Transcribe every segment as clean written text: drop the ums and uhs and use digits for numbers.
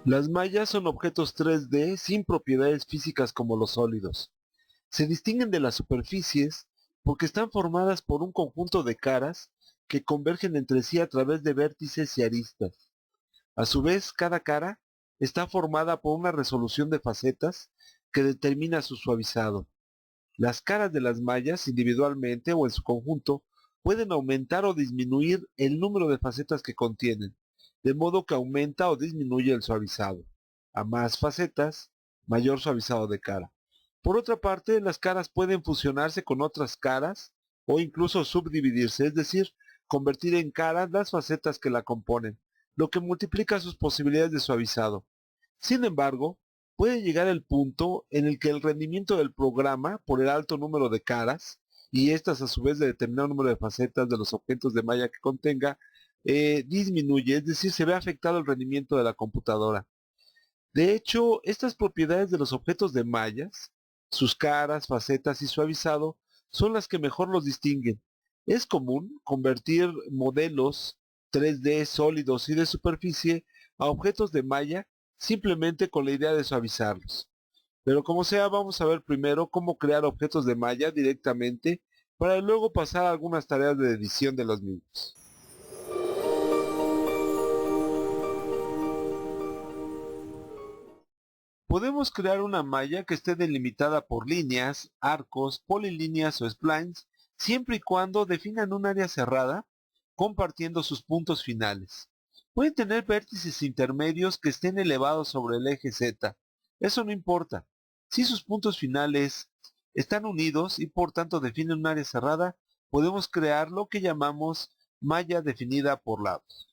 Las mallas son objetos 3D sin propiedades físicas como los sólidos. Se distinguen de las superficies porque están formadas por un conjunto de caras que convergen entre sí a través de vértices y aristas. A su vez, cada cara está formada por una resolución de facetas que determina su suavizado. Las caras de las mallas, individualmente o en su conjunto, pueden aumentar o disminuir el número de facetas que contienen, de modo que aumenta o disminuye el suavizado. A más facetas, mayor suavizado de cara. Por otra parte, las caras pueden fusionarse con otras caras o incluso subdividirse, es decir, convertir en caras las facetas que la componen, lo que multiplica sus posibilidades de suavizado. Sin embargo, puede llegar el punto en el que el rendimiento del programa, por el alto número de caras, y estas a su vez de determinado número de facetas de los objetos de malla que contenga, disminuye, es decir, se ve afectado el rendimiento de la computadora. De hecho, estas propiedades de los objetos de mallas, sus caras, facetas y suavizado, son las que mejor los distinguen. Es común convertir modelos 3D sólidos y de superficie a objetos de malla simplemente con la idea de suavizarlos. Pero como sea, vamos a ver primero cómo crear objetos de malla directamente para luego pasar a algunas tareas de edición de los mismos. Podemos crear una malla que esté delimitada por líneas, arcos, polilíneas o splines, siempre y cuando definan un área cerrada, compartiendo sus puntos finales. Pueden tener vértices intermedios que estén elevados sobre el eje Z. Eso no importa. Si sus puntos finales están unidos y por tanto definen un área cerrada, podemos crear lo que llamamos malla definida por lados.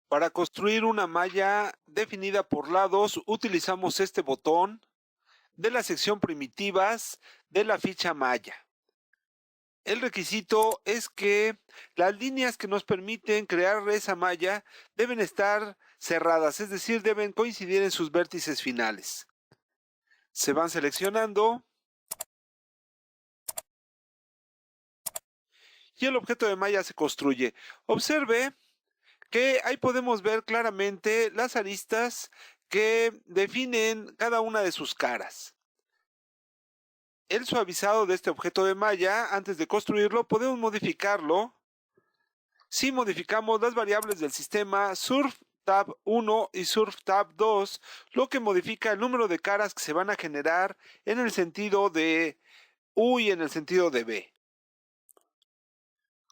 Para construir una malla definida por lados, utilizamos este botón de la sección primitivas de la ficha malla. El requisito es que las líneas que nos permiten crear esa malla deben estar cerradas, es decir, deben coincidir en sus vértices finales. Se van seleccionando y el objeto de malla se construye. Observe que ahí podemos ver claramente las aristas que definen cada una de sus caras. El suavizado de este objeto de malla, antes de construirlo, podemos modificarlo si modificamos las variables del sistema surfTab1 y surfTab2, lo que modifica el número de caras que se van a generar en el sentido de U y en el sentido de B.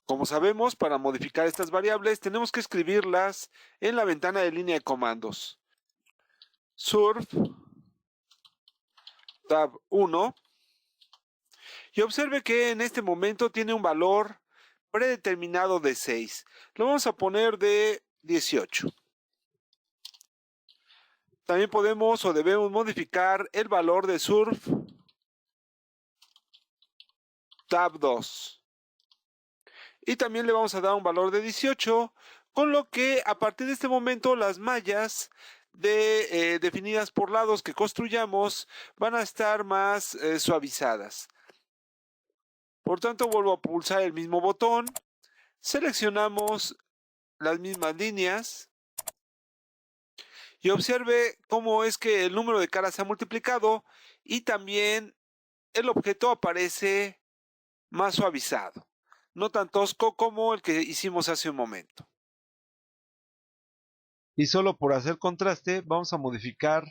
Como sabemos, para modificar estas variables tenemos que escribirlas en la ventana de línea de comandos. surfTab1 y observe que en este momento tiene un valor predeterminado de 6. Lo vamos a poner de 18. También podemos o debemos modificar el valor de surf tab 2. Y también le vamos a dar un valor de 18, con lo que a partir de este momento las mallas definidas por lados que construyamos van a estar más suavizadas. Por tanto, vuelvo a pulsar el mismo botón, seleccionamos las mismas líneas y observe cómo es que el número de caras se ha multiplicado y también el objeto aparece más suavizado, no tan tosco como el que hicimos hace un momento. Y solo por hacer contraste, vamos a modificar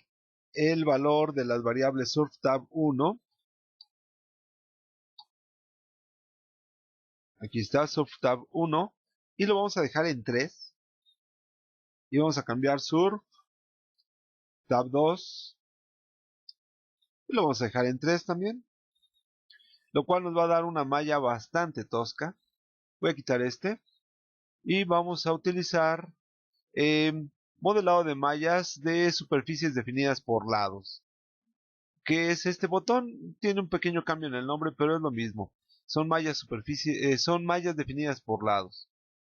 el valor de las variables surfTab1. Aquí está surfTab1 y lo vamos a dejar en 3. Y vamos a cambiar surfTab2 y lo vamos a dejar en 3 también, lo cual nos va a dar una malla bastante tosca. Voy a quitar este y vamos a utilizar modelado de mallas de superficies definidas por lados. ¿Qué es este botón? Tiene un pequeño cambio en el nombre, pero es lo mismo. Son mallas son mallas definidas por lados.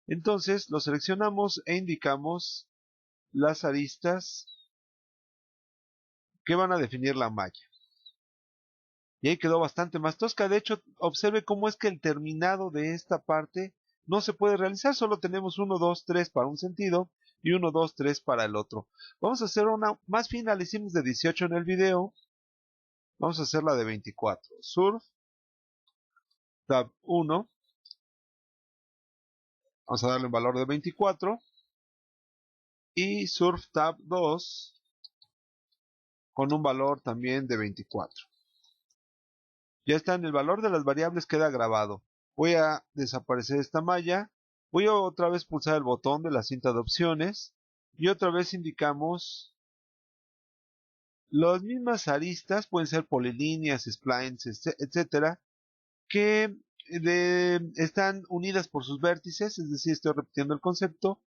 Entonces lo seleccionamos e indicamos las aristas que van a definir la malla. Y ahí quedó bastante más tosca. De hecho, observe cómo es que el terminado de esta parte no se puede realizar. Solo tenemos 1, 2, 3 para un sentido, y 1, 2, 3 para el otro. Vamos a hacer una más fina, la hicimos de 18 en el video. Vamos a hacerla de 24. Surf, tab 1. Vamos a darle un valor de 24. Y surf tab 2 con un valor también de 24. Ya está, en el valor de las variables queda grabado. Voy a desaparecer esta malla. Voy a otra vez pulsar el botón de la cinta de opciones. Y otra vez indicamos las mismas aristas, pueden ser polilíneas, splines, etcétera, que están unidas por sus vértices, es decir, estoy repitiendo el concepto,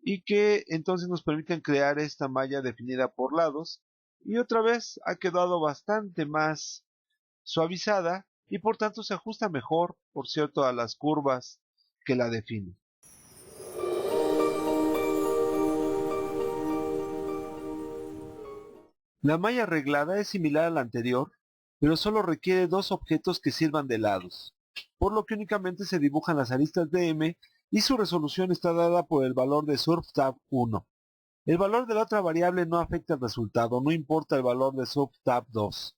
y que entonces nos permiten crear esta malla definida por lados. Y otra vez ha quedado bastante más suavizada y por tanto se ajusta mejor, por cierto, a las curvas que la definen. La malla reglada es similar a la anterior, pero solo requiere dos objetos que sirvan de lados, por lo que únicamente se dibujan las aristas de M y su resolución está dada por el valor de surftab 1. El valor de la otra variable no afecta el resultado, no importa el valor de surftab 2.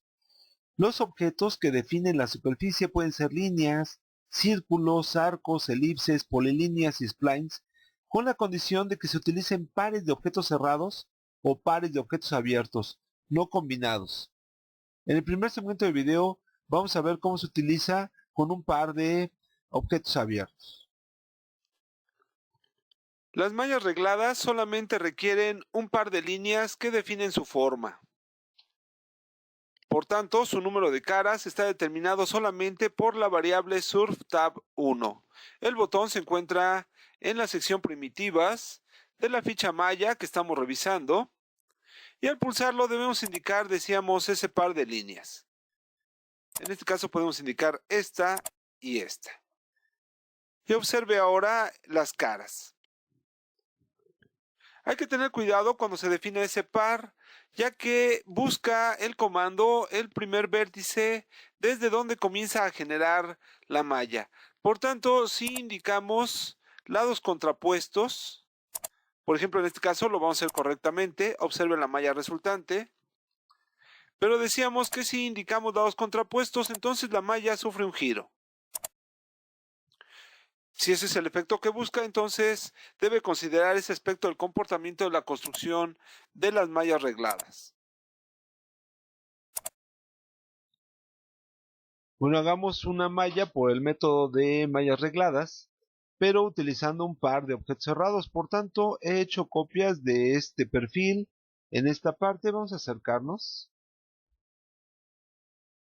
Los objetos que definen la superficie pueden ser líneas, círculos, arcos, elipses, polilíneas y splines, con la condición de que se utilicen pares de objetos cerrados o pares de objetos abiertos, no combinados. En el primer segmento del video vamos a ver cómo se utiliza con un par de objetos abiertos. Las mallas regladas solamente requieren un par de líneas que definen su forma. Por tanto, su número de caras está determinado solamente por la variable surftab1. El botón se encuentra en la sección primitivas de la ficha malla que estamos revisando y al pulsarlo debemos indicar, decíamos, ese par de líneas. En este caso podemos indicar esta y esta. Y observe ahora las caras. Hay que tener cuidado cuando se define ese par, ya que busca el comando el primer vértice desde donde comienza a generar la malla. Por tanto, si indicamos lados contrapuestos, por ejemplo en este caso lo vamos a hacer correctamente, observe la malla resultante, pero decíamos que si indicamos lados contrapuestos, entonces la malla sufre un giro. Si ese es el efecto que busca, entonces debe considerar ese aspecto del comportamiento de la construcción de las mallas regladas. Bueno, hagamos una malla por el método de mallas regladas, pero utilizando un par de objetos cerrados. Por tanto, he hecho copias de este perfil. En esta parte vamos a acercarnos.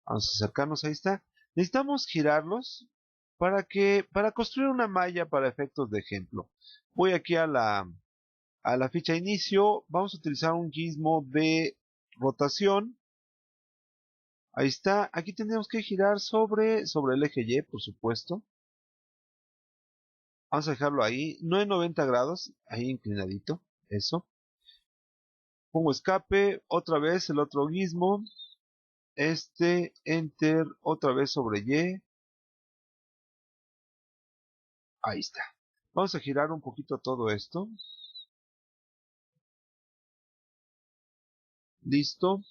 Ahí está. Necesitamos girarlos para construir una malla para efectos de ejemplo. Voy aquí a la ficha inicio. Vamos a utilizar un gizmo de rotación. Ahí está. Aquí tendríamos que girar sobre el eje Y, por supuesto. Vamos a dejarlo ahí, no en 90 grados, ahí inclinadito, eso. Pongo escape, otra vez el otro gizmo, enter, otra vez sobre Y. Ahí está. Vamos a girar un poquito todo esto. Listo.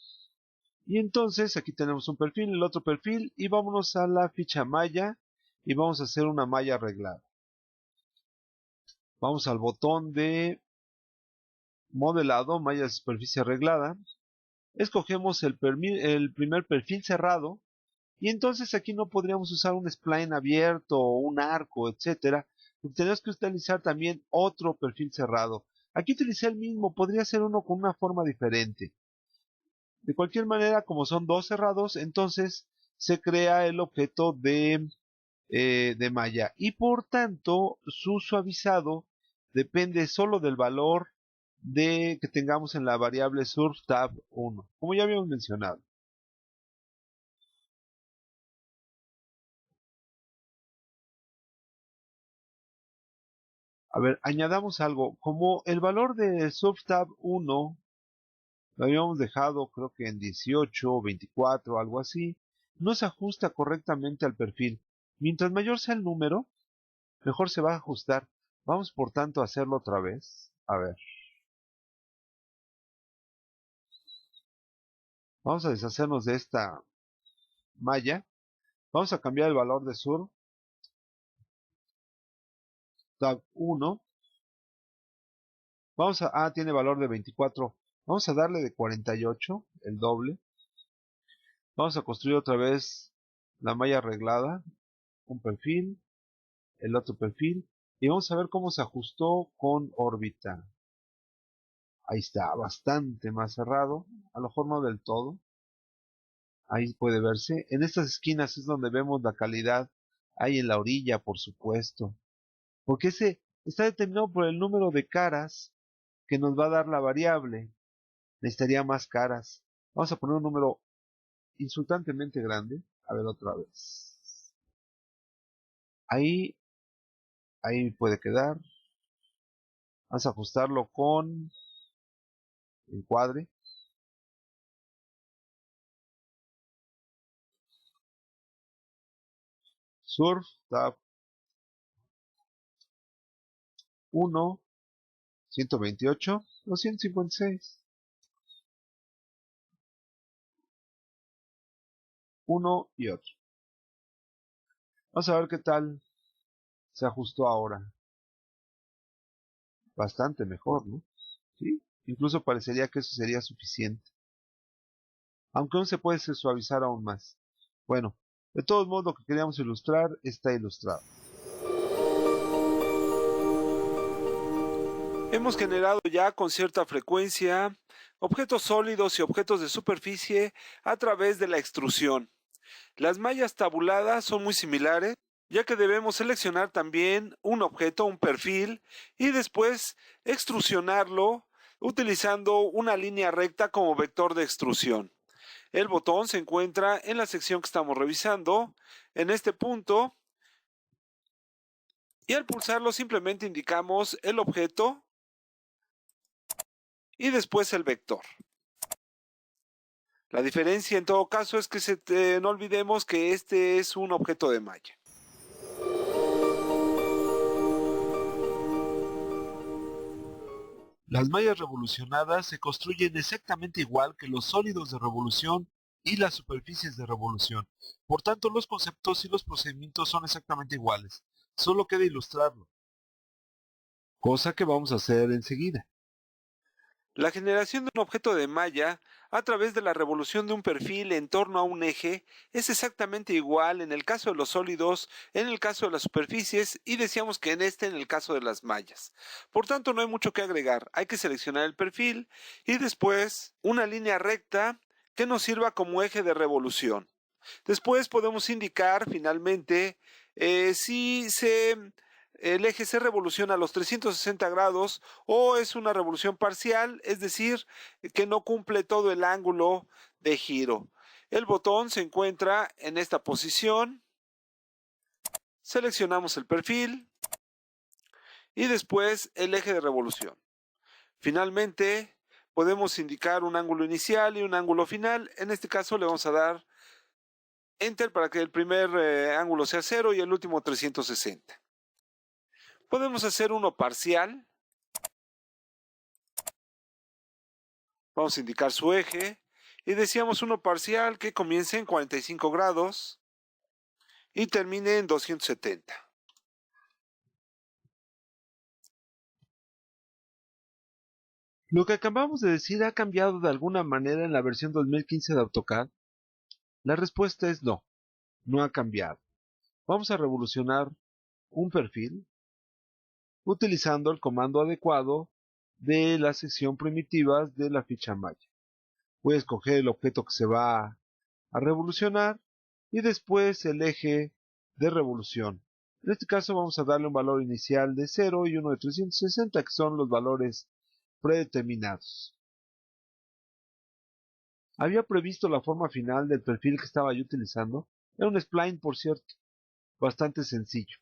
Y entonces aquí tenemos un perfil, el otro perfil, y vámonos a la ficha malla y vamos a hacer una malla arreglada. Vamos al botón de modelado, malla de superficie arreglada. Escogemos el primer perfil cerrado. Y entonces aquí no podríamos usar un spline abierto o un arco, etcétera. Tenemos que utilizar también otro perfil cerrado. Aquí utilicé el mismo, podría ser uno con una forma diferente. De cualquier manera, como son dos cerrados, entonces se crea el objeto de malla. Y por tanto, su suavizado depende solo del valor que tengamos en la variable surftab1, como ya habíamos mencionado. A ver, añadamos algo. Como el valor de subtab 1 lo habíamos dejado creo que en 18 o 24, algo así, no se ajusta correctamente al perfil. Mientras mayor sea el número, mejor se va a ajustar. Vamos por tanto a hacerlo otra vez. A ver. Vamos a deshacernos de esta malla. Vamos a cambiar el valor de sur. Tab 1. Tiene valor de 24. Vamos a darle de 48, el doble. Vamos a construir otra vez la malla arreglada. Un perfil, el otro perfil. Y vamos a ver cómo se ajustó con órbita. Ahí está, bastante más cerrado. A lo mejor no del todo. Ahí puede verse. En estas esquinas es donde vemos la calidad. Ahí en la orilla, por supuesto. Porque ese está determinado por el número de caras que nos va a dar la variable. Necesitaría más caras. Vamos a poner un número insultantemente grande. A ver otra vez. Ahí puede quedar. Vamos a ajustarlo con encuadre. Surf, tab 1, 128, 256. 1 y otro. Vamos a ver qué tal se ajustó ahora. Bastante mejor, ¿no? ¿Sí? Incluso parecería que eso sería suficiente. Aunque aún se puede suavizar aún más. Bueno, de todos modos lo que queríamos ilustrar está ilustrado. Hemos generado ya con cierta frecuencia objetos sólidos y objetos de superficie a través de la extrusión. Las mallas tabuladas son muy similares, ya que debemos seleccionar también un objeto, un perfil, y después extrusionarlo utilizando una línea recta como vector de extrusión. El botón se encuentra en la sección que estamos revisando, en este punto, y al pulsarlo simplemente indicamos el objeto y después el vector. La diferencia en todo caso es que no olvidemos que este es un objeto de malla. Las mallas revolucionadas se construyen exactamente igual que los sólidos de revolución y las superficies de revolución. Por tanto, los conceptos y los procedimientos son exactamente iguales. Solo queda ilustrarlo. Cosa que vamos a hacer enseguida. La generación de un objeto de malla a través de la revolución de un perfil en torno a un eje es exactamente igual en el caso de los sólidos, en el caso de las superficies y decíamos que en el caso de las mallas. Por tanto, no hay mucho que agregar. Hay que seleccionar el perfil y después una línea recta que nos sirva como eje de revolución. Después podemos indicar finalmente si el eje se revoluciona a los 360 grados o es una revolución parcial, es decir, que no cumple todo el ángulo de giro. El botón se encuentra en esta posición, seleccionamos el perfil y después el eje de revolución. Finalmente, podemos indicar un ángulo inicial y un ángulo final. En este caso le vamos a dar Enter para que el primer ángulo sea 0 y el último 360. Podemos hacer uno parcial. Vamos a indicar su eje. Y decíamos uno parcial que comience en 45 grados y termine en 270. Lo que acabamos de decir ha cambiado de alguna manera en la versión 2015 de AutoCAD. La respuesta es no, no ha cambiado. Vamos a revolucionar un perfil utilizando el comando adecuado de la sección primitivas de la ficha malla. Voy a escoger el objeto que se va a revolucionar y después el eje de revolución. En este caso vamos a darle un valor inicial de 0 y uno de 360, que son los valores predeterminados. Había previsto la forma final del perfil que estaba yo utilizando. Era un spline, por cierto, bastante sencillo.